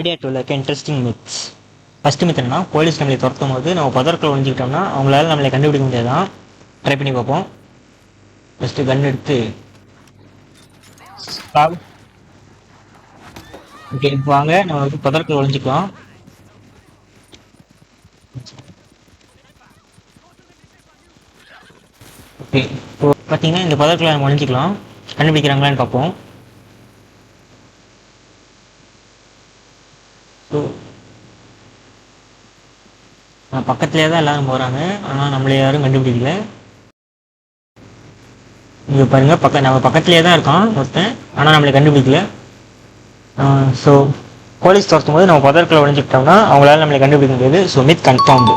மீடியாட்டில் இருக்க interesting myths. First myth என்னன்னா, police நம்மளை துரத்தும் போது நம்ம பதற்குள்ள ஒழிஞ்சிக்கிட்டோம்னா அவங்களால நம்மளை கண்டுபிடிக்க முடியாதான். ட்ரை பண்ணி பார்ப்போம். ஃபஸ்ட்டு கன் எடுத்து ஓகே, இப்போ வாங்க நம்ம வந்து பதற்குள்ள ஒழிஞ்சிக்கலாம். ஓகே, இப்போ பார்த்தீங்கன்னா இந்த பதற்குள்ள நம்ம ஒழிஞ்சிக்கலாம். கண்டுபிடிக்கிறாங்களான்னு பார்ப்போம். ஸோ பக்கத்துலேயே தான் எல்லாரும் போகிறாங்க, ஆனால் நம்மளை யாரும் கண்டுபிடிக்கல. இங்கே பாருங்கள், நம்ம பக்கத்துலேயே தான் இருக்கான் ஒருத்தன், ஆனால் நம்மளை கண்டுபிடிக்கல. ஸோ போலீஸ் துரத்தும் போது நம்ம பதற்குள்ள ஒழிஞ்சிக்கிட்டோம்னா அவங்களால நம்மளை கண்டுபிடிக்க முடியாது. So myth confirmed.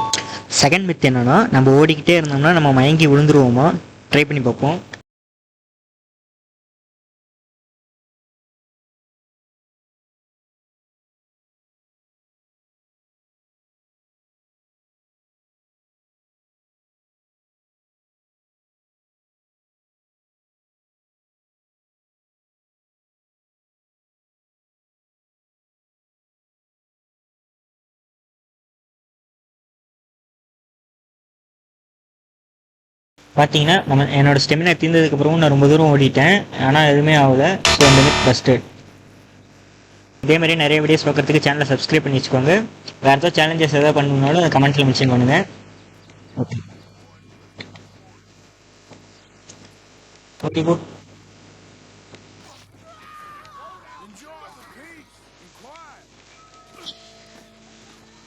Second myth என்னன்னா, நம்ம ஓடிக்கிட்டே இருந்தோம்னா நம்ம மயங்கி விழுந்துருவோமா? ட்ரை பண்ணி பார்ப்போம். பார்த்தீங்கன்னா என்னோட ஸ்டெமினா தீர்ந்ததுக்கப்புறமும் நான் ரொம்ப தூரம் ஓடிட்டேன், ஆனால் எதுவுமே ஆகலை. ஸோ இந்த மித் பஸ்டட். இதே மாதிரி நிறைய வீடியோஸ் பார்க்குறதுக்கு சேனலை சப்ஸ்கிரைப் பண்ணி வச்சுக்கோங்க. வேறு ஏதாவது சேலஞ்சஸ் எதாவது பண்ணணுன்னாலும் அதை கமெண்ட்ஸில் மென்ஷன் பண்ணுங்கள். Okay, okay good.